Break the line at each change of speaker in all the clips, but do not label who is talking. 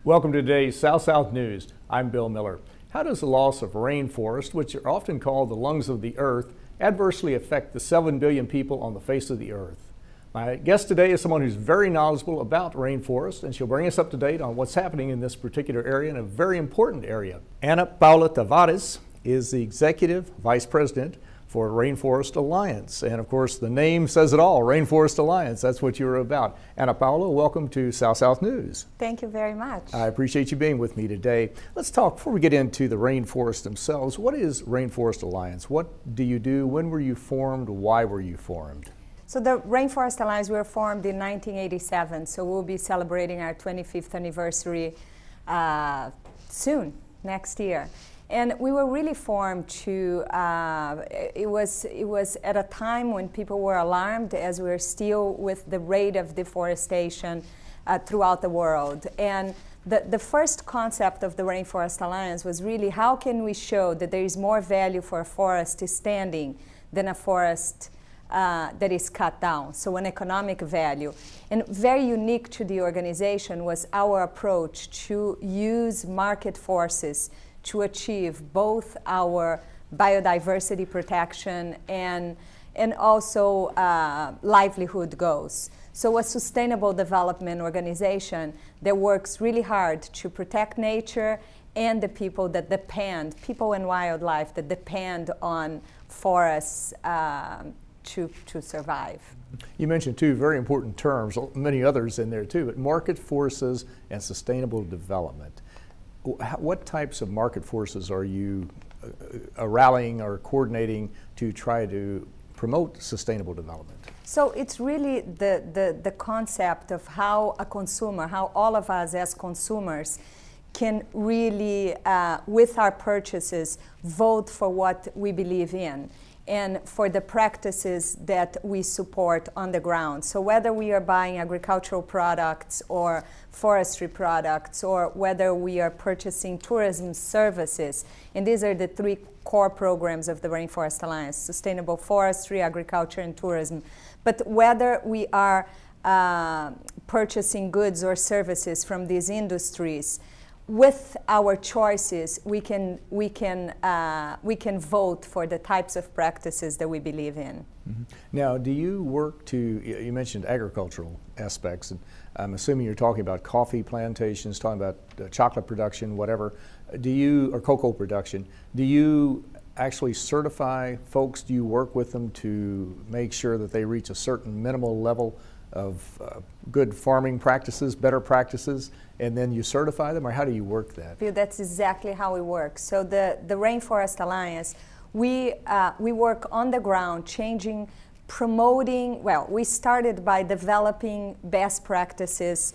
Welcome to today's South News. I'm Bill Miller. How does the loss of rainforest, which are often called the lungs of the earth, adversely affect the 7 billion people on the face of the earth? My guest today is someone who's very knowledgeable about rainforest, and she'll bring us up to date on what's happening in this particular area, and a very important area. Paula Tavares is the Executive Vice President for Rainforest Alliance. And of course, the name says it all, Rainforest Alliance. That's what you're about. Paula, welcome to South News.
Thank you very much.
I appreciate you being with me today. Let's talk, before we get into the rainforests themselves, what is Rainforest Alliance? What do you do? When were you formed? Why were you formed?
So the Rainforest Alliance, we were formed in 1987, so we'll be celebrating our 25th anniversary soon, next year. And we were really formed to, it was at a time when people were alarmed, as we're still with the rate of deforestation throughout the world. And the first concept of the Rainforest Alliance was really, how can we show that there is more value for a forest standing than a forest that is cut down, so an economic value. And very unique to the organization was our approach to use market forces to achieve both our biodiversity protection and also livelihood goals. So a sustainable development organization that works really hard to protect nature and the people that depend, people and wildlife that depend on forests to survive.
You mentioned two very important terms, many others in there too, but market forces and sustainable development. What types of market forces are you rallying or coordinating to try to promote sustainable development?
So it's really the concept of how a consumer, how all of us as consumers can really, with our purchases, vote for what we believe in and for the practices that we support on the ground. So whether we are buying agricultural products or forestry products, or whether we are purchasing tourism services, and these are the three core programs of the Rainforest Alliance: sustainable forestry, agriculture, and tourism. But whether we are purchasing goods or services from these industries, with our choices, we can vote for the types of practices that we believe in.
Mm-hmm. Now, do you work to, you mentioned agricultural aspects, and I'm assuming you're talking about coffee plantations, talking about chocolate production, whatever. Do you, or cocoa production, do you actually certify folks? Do you work with them to make sure that they reach a certain minimal level of good farming practices, better practices, and then you certify them, or how do you work that?
That's exactly how we work. So the Rainforest Alliance, we work on the ground, changing, promoting, well, we started by developing best practices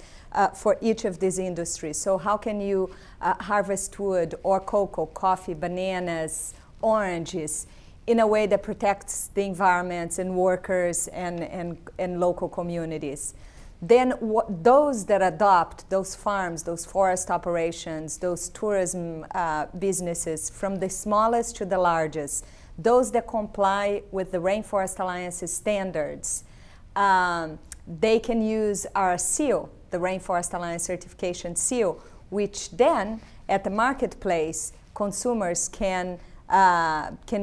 for each of these industries. So how can you harvest wood or cocoa, coffee, bananas, oranges, in a way that protects the environments and workers and local communities. Then those that adopt those farms, those forest operations, those tourism businesses, from the smallest to the largest, those that comply with the Rainforest Alliance's standards, they can use our seal, the Rainforest Alliance certification seal, which then at the marketplace, consumers can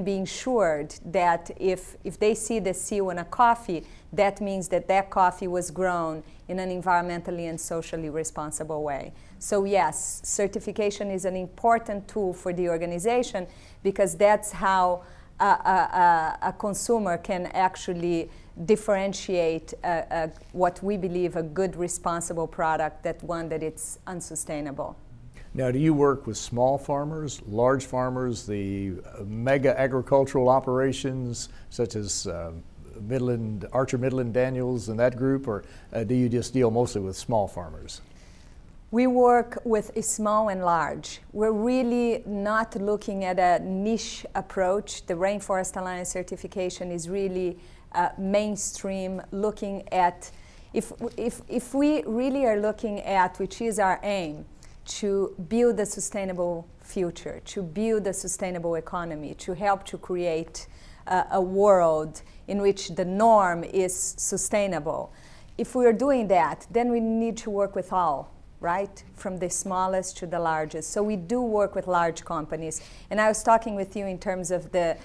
be ensured that if they see the seal in a coffee, that means that that coffee was grown in an environmentally and socially responsible way. So yes, certification is an important tool for the organization, because that's how a consumer can actually differentiate what we believe a good, responsible product, that one that it's unsustainable.
Now, do you work with small farmers, large farmers, the mega agricultural operations such as Archer Midland Daniels and that group, or do you just deal mostly with small farmers?
We work with small and large. We're really not looking at a niche approach. The Rainforest Alliance certification is really mainstream, looking at, if we really are looking at, which is our aim, to build a sustainable future, to build a sustainable economy, to help to create a world in which the norm is sustainable. If we are doing that, then we need to work with all right? From the smallest to the largest. So we do work with large companies. And I was talking with you in terms of the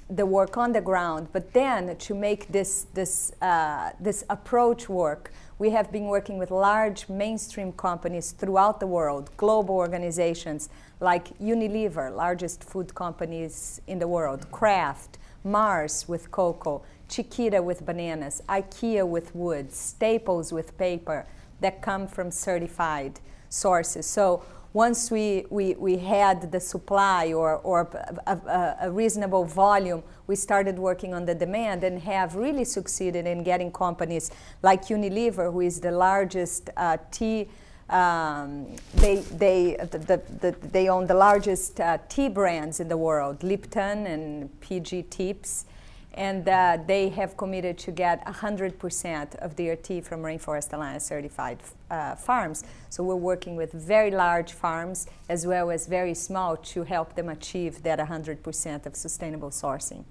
work on the ground, but then to make this approach work, we have been working with large mainstream companies throughout the world, global organizations like Unilever, largest food companies in the world, Kraft, Mars with cocoa, Chiquita with bananas, IKEA with wood, Staples with paper that come from certified sources. So once we had the supply or a reasonable volume, we started working on the demand and have really succeeded in getting companies like Unilever, who is the largest tea. They own the largest tea brands in the world, Lipton and PG Tips. And they have committed to get 100% of their tea from Rainforest Alliance certified farms. So we're working with very large farms as well as very small to help them achieve that 100% of sustainable sourcing.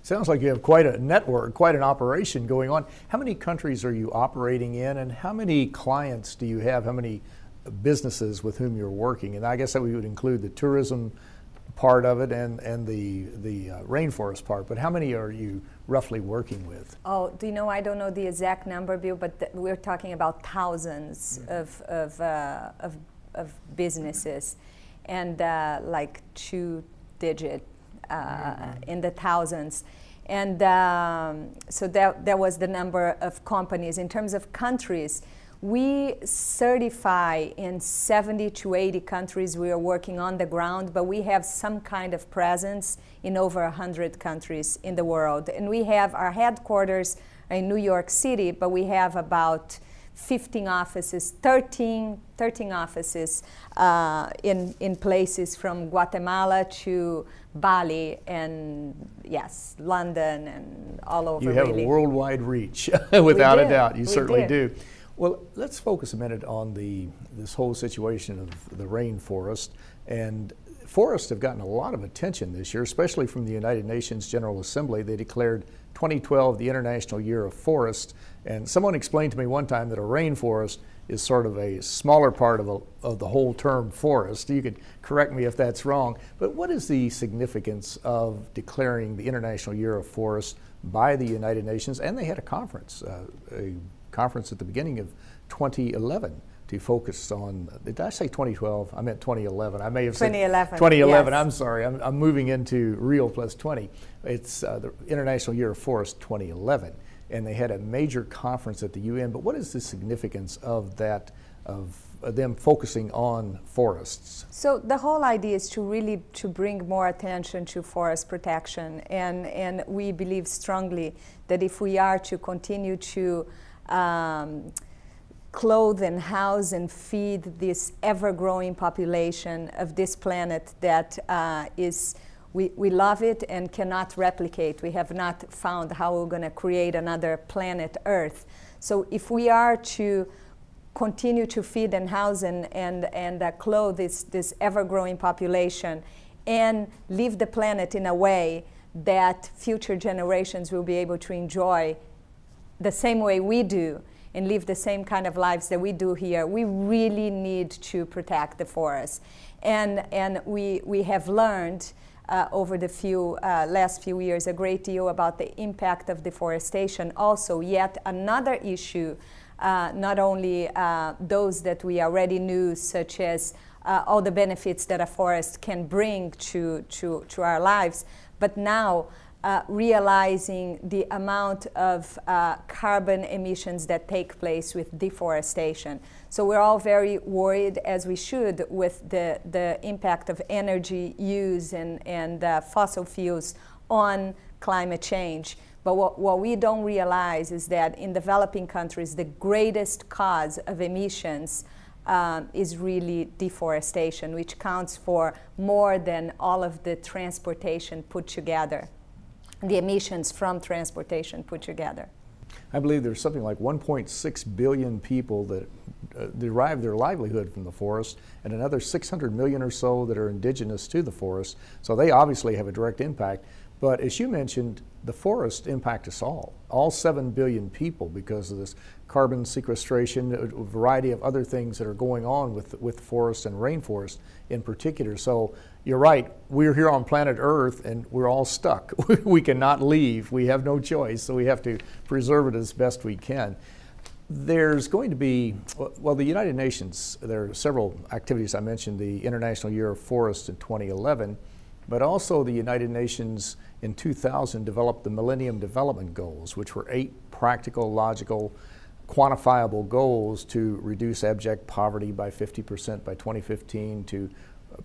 Sounds like you have quite a network, quite an operation going on. How many countries are you operating in, and how many clients do you have? How many businesses with whom you're working? And I guess that we would include the tourism part of it and the rainforest part, but how many are you roughly working with?
Oh, do you know, I don't know the exact number, Bill, but we're talking about thousands of businesses, and like two-digit in the thousands. And so that was the number of companies. In terms of countries, we certify in 70 to 80 countries. We are working on the ground, but we have some kind of presence in over 100 countries in the world. And we have our headquarters in New York City, but we have about 15 offices, 13 offices in places from Guatemala to Bali and, yes, London and all over.
You have
really.
A worldwide reach, without a doubt. You certainly do. Well, let's focus a minute on this whole situation of the rainforest. And forests have gotten a lot of attention this year, especially from the United Nations General Assembly. They declared 2012 the International Year of Forests. And someone explained to me one time that a rainforest is sort of a smaller part of the whole term forest. You could correct me if that's wrong. But what is the significance of declaring the International Year of Forests by the United Nations? And they had a conference at the beginning of 2011 to focus on, did I say 2012? I meant 2011. I may have said
2011.
2011.
Yes.
I'm sorry. I'm moving into real plus 20. It's the International Year of Forest 2011. And they had a major conference at the UN. But what is the significance of that, of them focusing on forests?
So the whole idea is to really bring more attention to forest protection. And we believe strongly that if we are to continue to clothe and house and feed this ever-growing population of this planet that we love it and cannot replicate. We have not found how we're going to create another planet Earth. So if we are to continue to feed and house and clothe this ever-growing population and leave the planet in a way that future generations will be able to enjoy the same way we do and live the same kind of lives that we do here, we really need to protect the forest. And we have learned over the last few years a great deal about the impact of deforestation. Also, yet another issue, not only those that we already knew, such as all the benefits that a forest can bring to our lives, but now realizing the amount of carbon emissions that take place with deforestation. So we're all very worried, as we should, with the impact of energy use and fossil fuels on climate change. But what we don't realize is that in developing countries, the greatest cause of emissions is really deforestation, which counts for more than all of the transportation put together, the emissions from transportation put together.
I believe there's something like 1.6 billion people that derive their livelihood from the forest, and another 600 million or so that are indigenous to the forest. So they obviously have a direct impact. But as you mentioned, the forests impact us all 7 billion people, because of this carbon sequestration, a variety of other things that are going on with forest and rainforest in particular. So you're right, we're here on planet Earth and we're all stuck. We cannot leave, we have no choice, so we have to preserve it as best we can. There's going to be, well, the United Nations, there are several activities. I mentioned the International Year of Forests in 2011, but also the United Nations in 2000 developed the Millennium Development Goals, which were 8 practical, logical, quantifiable goals to reduce abject poverty by 50% by 2015, to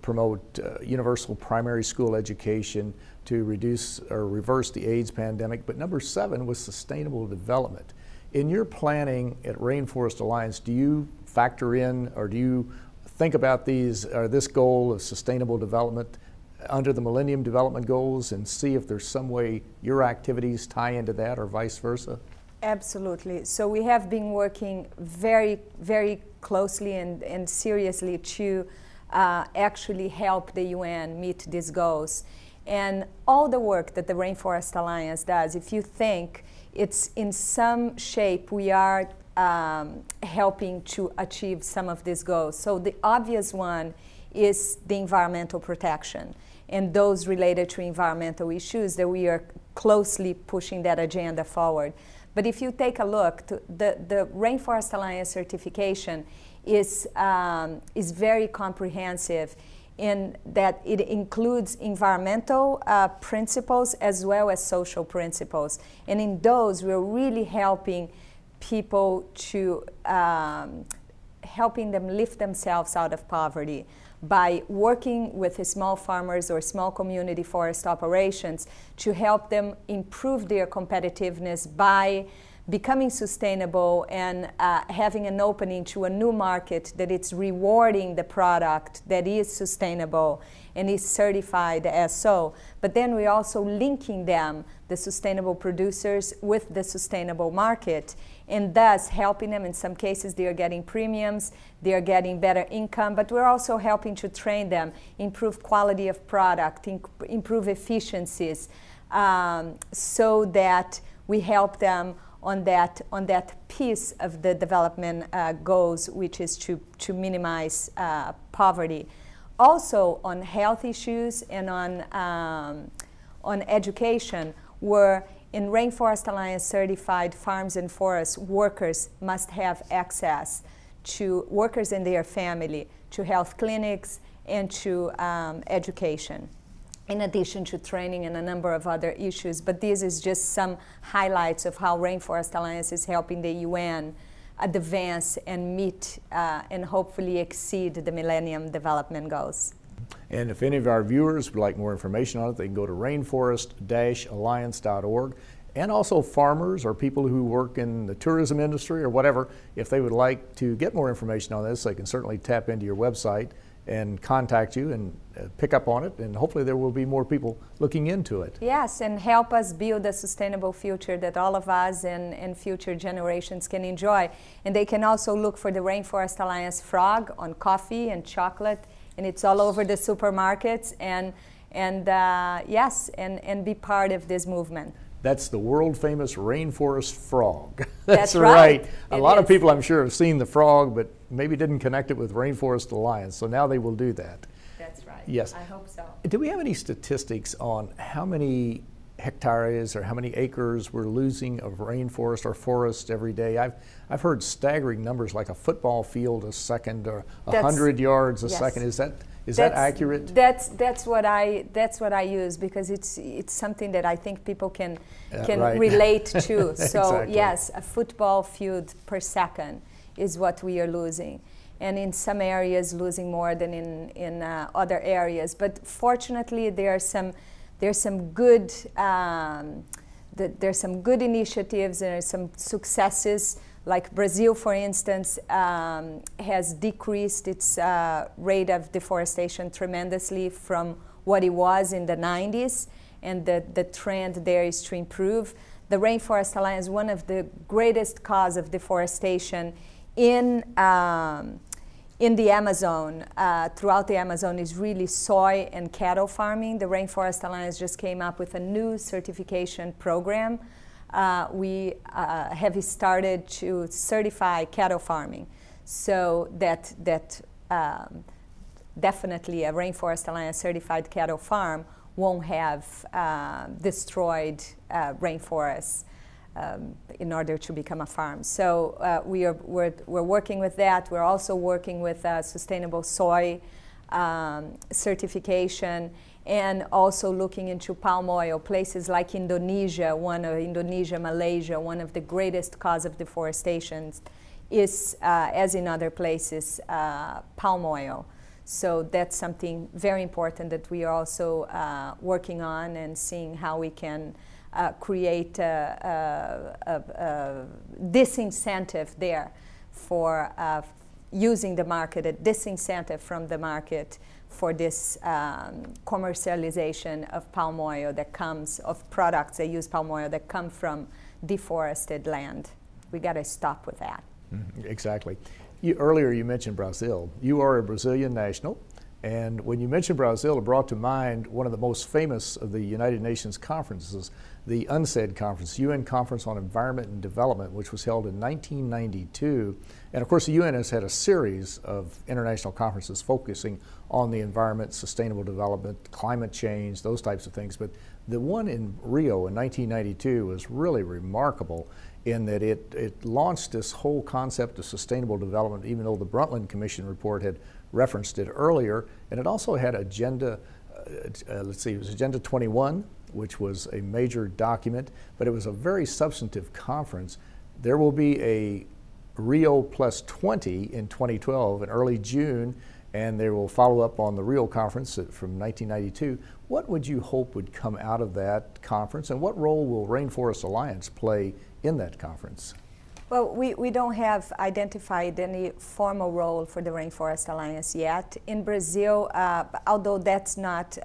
promote universal primary school education, to reduce or reverse the AIDS pandemic. But number 7 was sustainable development. In your planning at Rainforest Alliance, do you factor in or do you think about these or this goal of sustainable development under the Millennium Development Goals and see if there's some way your activities tie into that or vice versa?
Absolutely. So we have been working very, very closely and seriously to actually help the UN meet these goals. And all the work that the Rainforest Alliance does, if you think it's in some shape we are helping to achieve some of these goals. So the obvious one is the environmental protection and those related to environmental issues that we are closely pushing that agenda forward. But if you take a look, the Rainforest Alliance certification is very comprehensive in that it includes environmental principles as well as social principles. And in those, we're really helping people to, helping them lift themselves out of poverty by working with the small farmers or small community forest operations to help them improve their competitiveness by becoming sustainable and having an opening to a new market that it's rewarding the product that is sustainable and is certified as so. But then we're also linking them, the sustainable producers, with the sustainable market, and thus helping them. In some cases they are getting premiums, they are getting better income, but we're also helping to train them, improve quality of product, improve efficiencies, so that we help them on that piece of the development goals, which is to minimize poverty. Also on health issues and on education, where in Rainforest Alliance certified farms and forests, workers must have access to, workers and their family, to health clinics and to education, in addition to training and a number of other issues. But this is just some highlights of how Rainforest Alliance is helping the UN advance and meet and hopefully exceed the Millennium Development Goals.
And if any of our viewers would like more information on it, they can go to rainforest-alliance.org. And also farmers or people who work in the tourism industry or whatever, if they would like to get more information on this, they can certainly tap into your website and contact you and pick up on it, and hopefully there will be more people looking into it.
Yes, and help us build a sustainable future that all of us and future generations can enjoy. And they can also look for the Rainforest Alliance frog on coffee and chocolate, and it's all over the supermarkets, and yes, and be part of this movement.
That's the world famous rainforest frog.
That's right.
A lot of people, I'm sure, have seen the frog, but maybe didn't connect it with Rainforest Alliance, so now they will do that.
That's right.
Yes.
I hope so.
Do we have any statistics on how many hectares or how many acres we're losing of rainforest or forest every day? I've heard staggering numbers, like a football field a second or 100 yards a second. Is that accurate?
That's what I use, because it's something that I think people can
right.
relate to. So
Exactly.
yes, a football field per second is what we are losing, and in some areas losing more than in other areas. But fortunately, there's some good initiatives and some successes. Like Brazil, for instance, has decreased its rate of deforestation tremendously from what it was in the 90s, and the trend there is to improve. The Rainforest Alliance, one of the greatest cause of deforestation in the Amazon, throughout the Amazon, is really soy and cattle farming. The Rainforest Alliance just came up with a new certification program we have started to certify cattle farming. So that definitely a Rainforest Alliance certified cattle farm won't have destroyed rainforests in order to become a farm. So we're working with that. We're also working with sustainable soy certification, and also looking into palm oil. Places like Indonesia, Malaysia, one of the greatest cause of deforestation is, as in other places, palm oil. So that's something very important that we are also working on and seeing how we can create a disincentive there for using the market, a disincentive from the market for this commercialization of palm oil that comes, of products that use palm oil that come from deforested land. We got to stop with that.
Exactly. Earlier you mentioned Brazil. You are a Brazilian national, and when you mentioned Brazil, it brought to mind one of the most famous of the United Nations conferences, the UNCED conference, UN Conference on Environment and Development, which was held in 1992. And of course the UN has had a series of international conferences focusing on the environment, sustainable development, climate change, those types of things. But the one in Rio in 1992 was really remarkable in that it launched this whole concept of sustainable development, even though the Brundtland Commission report had referenced it earlier. And it also had Agenda, let's see, it was Agenda 21, which was a major document, but it was a very substantive conference. There will be a Rio Plus 20 in 2012 in early June, and they will follow up on the Rio conference from 1992. What would you hope would come out of that conference, and what role will Rainforest Alliance play in that conference?
Well, we don't have identified any formal role for the Rainforest Alliance yet. In Brazil, although that's not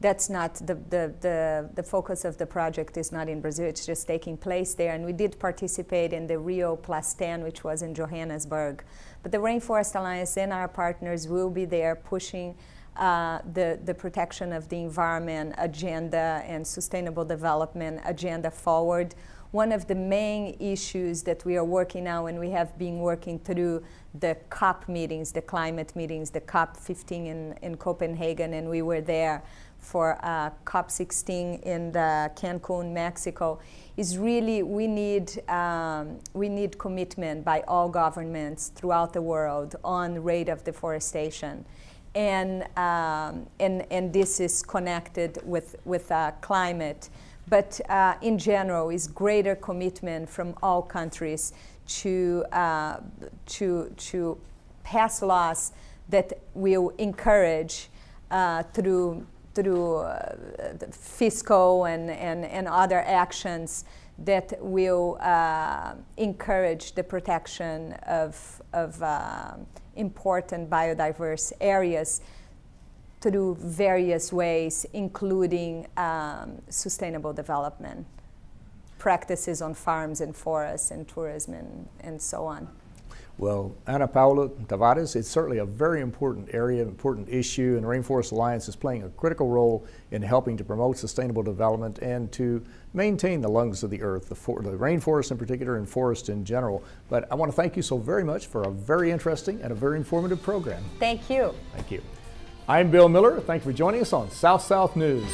the focus of the project is not in Brazil, it's just taking place there. And we did participate in the Rio Plus 10, which was in Johannesburg. But the Rainforest Alliance and our partners will be there pushing the protection of the environment agenda and sustainable development agenda forward. One of the main issues that we are working now, and we have been working through the COP meetings, the climate meetings, the COP 15 in Copenhagen, and we were there for COP 16 in Cancun, Mexico, is really we need commitment by all governments throughout the world on rate of deforestation. And this is connected with climate. But in general, is greater commitment from all countries to pass laws that will encourage through fiscal and other actions that will encourage the protection of important biodiverse areas through various ways, including sustainable development, practices on farms and forests and tourism and so on.
Well, Ana Paula Tavares, it's certainly a very important area, important issue, and the Rainforest Alliance is playing a critical role in helping to promote sustainable development and to maintain the lungs of the earth, the rainforest in particular and forest in general. But I want to thank you so very much for a very interesting and a very informative program.
Thank you.
Thank you. I'm Bill Miller. Thank you for joining us on South South News.